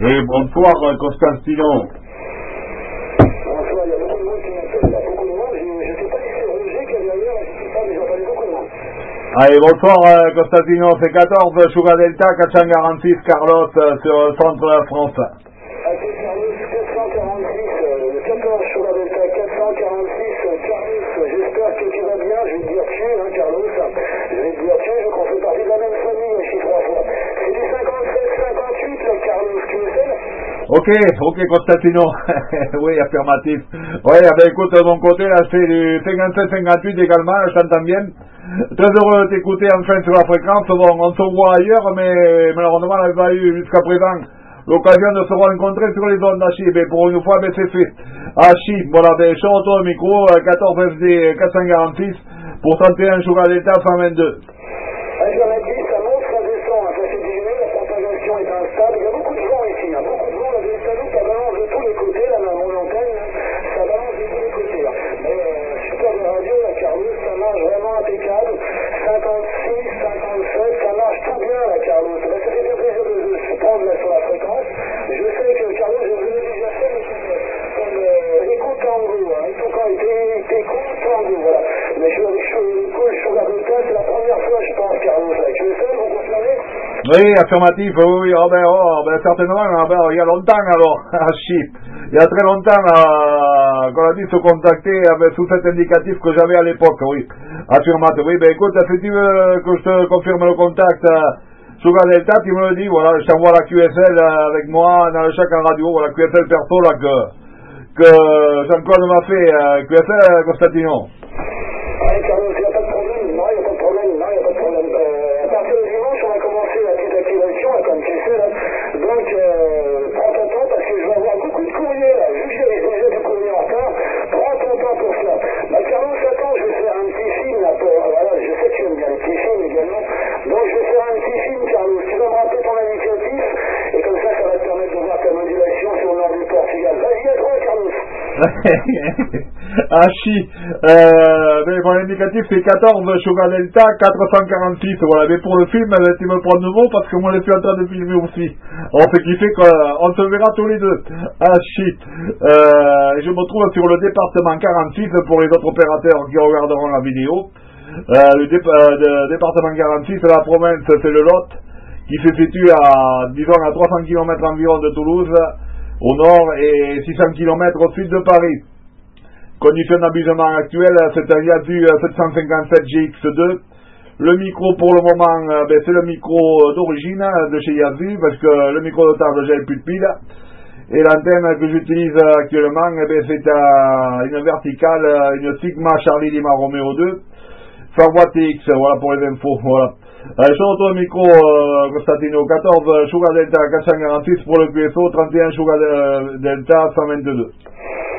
Oui, bonsoir Constantino. Bonsoir, il y a beaucoup de monde qui m'appelle là, beaucoup de monde, je ne sais pas si c'est Roger qui est derrière, je ne sais pas, mais j'en parle beaucoup de monde. Allez, bonsoir Constantino, c'est 14, Sugar Delta, 446, Carlos, sur le centre de la France. Ok, Carlos, 446, le 14, Sugar Delta, 446, Carlos, j'espère que tu vas bien, je vais te dire tu, hein, Carlos, je vais te dire tu, je qu'on fait partie de la même famille, je suis 3 fois. C'est du 57-58, là, Carlos, tu me sais? Ok, Constantino. Oui, affirmatif. Oui, ben écoute, de mon côté, là, c'est du 57-58 également, je t'entends bien. Très heureux de t'écouter enfin sur la fréquence. Bon, on se voit ailleurs, mais malheureusement, on n'avait pas eu jusqu'à présent l'occasion de se rencontrer sur les ondes d'Achi. Mais pour une fois, ben c'est fait. Achi, voilà, ben je retourne au micro, 14 FD 446 pour 31 Sugar Delta 122. Affirmatif, ça monte, ça descend, ça s'est diminué, la propagation est instable, il y a beaucoup de vent ici, il y a beaucoup de vent, la Delta, ça balance de tous les côtés, là, mon antenne, ça balance de tous les côtés, là. Mais super de radio, là, Carlos, ça marche vraiment impeccable, 56, 57, ça marche tout bien, là, Carlos. Bah, ça fait bien plaisir de se prendre là sur la fréquence. Je sais que, Carlos, je vous l'ai déjà fait, mais comme Echo Tango, hein, Echo Tango, voilà. Mais je Sugar Delta, c'est la première fois, je pense, Carlos, là. Tu le sais, vous confirmez? Oui, affirmatif, oui, ben certainement, il y a longtemps alors, Achi. Il y a très longtemps qu'on a dû se contacter sous cet indicatif que j'avais à l'époque, oui. Affirmatif, oui, ben écoute, si tu veux que je te confirme le contact Sugar Delta, tu me le dis, voilà, je t'envoie la QSL avec moi dans le chèque en radio, voilà, QSL perso là que Jean-Claude m'a fait, QSL Constantino. Oui, Carlos, il n'y a pas de problème, non, il n'y a pas de problème, non, il n'y a pas de problème. À partir du dimanche, on va commencer la petite activation, là, comme tu sais, là. Donc, prends ton temps, parce que je vais avoir beaucoup de courriers, là. Vu que j'ai déjà du courrier en retard, prends ton temps pour cela. Bah, Carlos, attends, je vais faire un petit film, là, voilà, je sais que tu aimes bien les petits films également. Donc, je vais faire un petit film, Carlos. Tu vas me rappeler ton indicatif, et comme ça va te permettre de voir ta modulation sur le nord du Portugal. Vas-y, à toi, Carlos. Achi, mais mon indicatif c'est 14 Sugar Delta 446, voilà, mais pour le film, tu me prends de mots parce que moi je suis en train de filmer aussi. Alors ce qui fait qu'on se verra tous les deux. Achi, je me trouve sur le département 46 pour les autres opérateurs qui regarderont la vidéo. Le département 46, la province c'est le Lot, qui se situe à, disons, à 300 km environ de Toulouse, au nord, et 600 km au sud de Paris. Condition d'abusement actuelle, c'est un Yaesu 757 GX2. Le micro pour le moment, c'est le micro d'origine de chez Yaesu, parce que le micro de table, j'avais plus de piles. Et l'antenne que j'utilise actuellement, c'est une verticale, une Sigma Charlie Lima Romeo 2, 100 watts TX, voilà pour les infos, voilà. Je retourne au micro, Constantino, 14 Sugar Delta 446 pour le QSO, 31 Sugar Delta 122.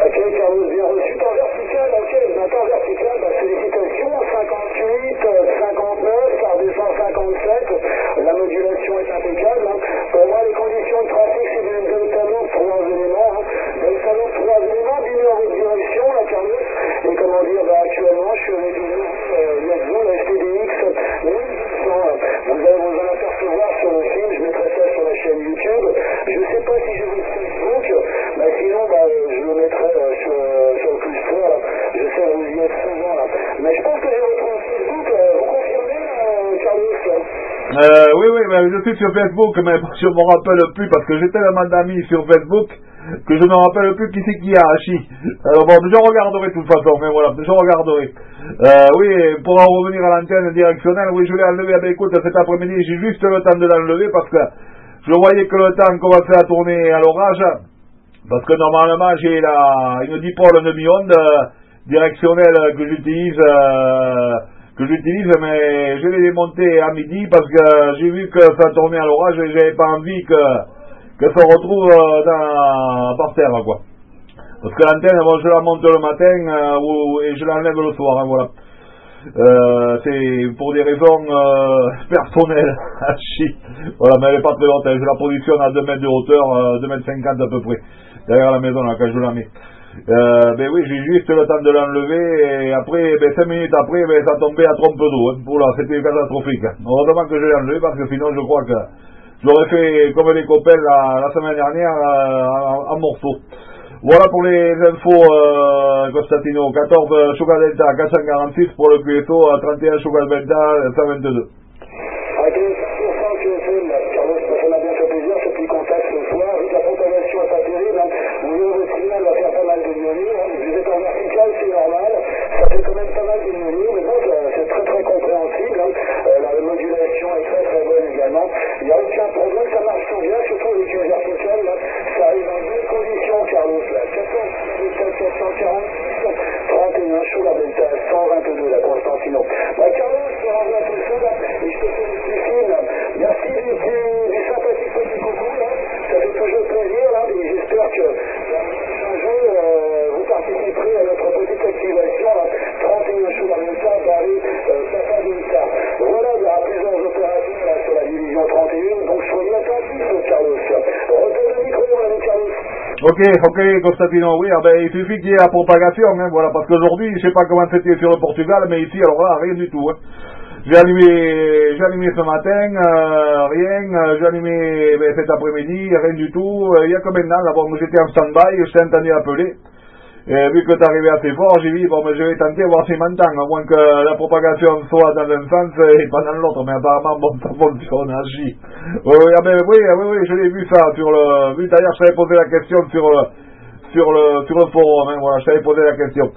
Ok, Carlos, bien reçu. Temps vertical, ok, temps vertical, félicitations, 58, 59, ça redescend 57, la modulation est impeccable. Hein. Pour moi, les conditions de trafic, c'est des Delta-Loop, 3 éléments. Hein. Delta-Loop, 3 éléments, 10 heures de direction, là, Carlos. Et comment dire, actuellement, je suis avec une Oui, je suis sur Facebook, mais je me rappelle plus parce que j'ai tellement d'amis sur Facebook que je ne me rappelle plus qui c'est qui a Hachi. Alors bon, je regarderai de toute façon, mais voilà, je regarderai. Oui, pour en revenir à l'antenne directionnelle, oui, je l'ai enlevé. Écoute, cet après-midi, j'ai juste le temps de l'enlever parce que je voyais que le temps commençait à tourner à l'orage. Parce que normalement, j'ai une dipole 9 ondes directionnelle que j'utilise, mais je l'ai démonté à midi parce que j'ai vu que ça tournait à l'orage et j'avais pas envie que ça retrouve par terre, quoi. Parce que l'antenne, bon, je la monte le matin et je l'enlève le soir, hein, voilà. C'est pour des raisons personnelles. Voilà, mais elle n'est pas très haute, je la positionne à 2 mètres de hauteur, 2 mètres 50 à peu près, derrière la maison là, quand je la mets. Ben oui, j'ai juste le temps de l'enlever et après, 5 minutes après, ça tombait à trompe d'eau. Hein. Oula, c'était catastrophique. Heureusement que je l'ai enlevé parce que sinon je crois que j'aurais fait comme les copains la semaine dernière en morceaux. Voilà pour les infos, Constantino. 14 Sugar Delta 446 pour le QSO, 31 Sugar Delta 122. Carlos, ça m'a bien fait plaisir, ce petit contact ce soir. La propagation n'est pas terrible. Vous voyez, votre signal va faire pas mal de miauler. Vous êtes en vertical, c'est normal. Ça fait quand même pas mal de miauler, mais bon, c'est très très compréhensible. La modulation est très très bonne également. Il n'y a aucun problème, ça marche tout bien, surtout avec une verticale. Ça arrive en bonne condition, Carlos. 446, 31 Sugar Delta 122, la Constantino. Carlos, je renvoie tout ça et je te fais une petite film. Merci du sympathique petit coucou, là. Ça fait toujours plaisir, là, et j'espère que un jour, vous participerez à notre petite activation, là. 31 Sugar Delta, Barry, Papa Delta. Voilà, il y aura plusieurs opérations, là, sur la division 31, donc soyez attentifs, Carlos. Retour de micro, mon Carlos. Ok, Constantino, oui, il suffit qu'il y ait la propagation, hein, voilà, parce qu'aujourd'hui, je sais pas comment c'était sur le Portugal, mais ici, alors là, rien du tout, hein. J'ai allumé ce matin, rien, j'ai allumé cet après-midi, rien du tout, il y a que maintenant, là, bon, j'étais en stand-by, je t'ai entendu appeler, et vu que t'arrivais assez fort, j'ai dit, bon, mais je vais tenter, voir si m'entend, à moins que la propagation soit dans un sens et pas dans l'autre, mais apparemment, bon, ça fonctionne, agit. Oui, je l'ai vu ça, vu d'ailleurs, je t'avais posé la question sur le forum, hein, voilà, je t'avais posé la question.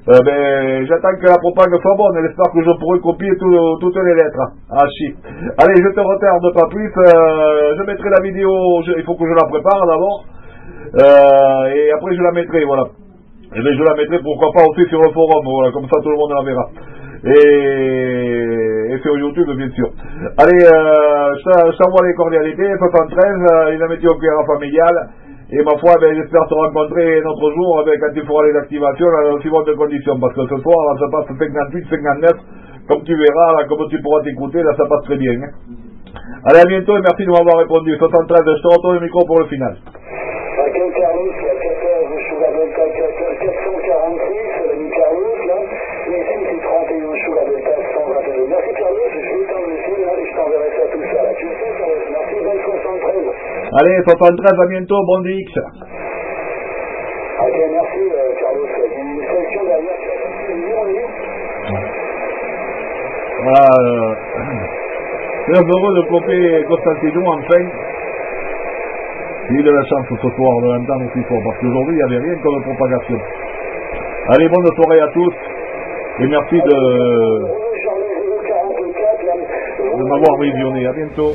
J'attends que la propagande soit bonne, et j'espère que je pourrai copier toutes les lettres. Allez, je te retarde pas plus, je mettrai la vidéo, il faut que je la prépare d'abord, et après je la mettrai, voilà. Et je la mettrai pourquoi pas aussi sur le forum, voilà, comme ça tout le monde la verra. Et sur YouTube, bien sûr. Allez, je t'envoie les cordialités, 73, une amitié au cuillère familiale. Et ma foi, j'espère te rencontrer un autre jour quand tu feras les activations dans de suivantes conditions. Parce que ce soir, là, ça passe 58, 59. Comme tu verras, là, comme tu pourras t'écouter, là, ça passe très bien. Hein. Allez, à bientôt et merci de m'avoir répondu. 73, je te retourne le micro pour le final. Carlos, 14, Sugar Delta 446, l'ami Carlos, là. Ici, c'est 31 Sugar Delta 122. Merci Carlos, je vais t'en laisser, là, et je t'enverrai ça tout ça, là. Tu sais, Carlos, merci, bonne 73. Allez, 73, à bientôt, bon DX. Ok, merci Carlos. Une sélection derrière, voilà, très heureux de couper Constantino, enfin. J'ai eu de la chance ce soir de l'entendre aussi fort, parce qu'aujourd'hui, il n'y avait rien comme propagation. Allez, bonne soirée à tous, et merci de m'avoir visionné. À bientôt.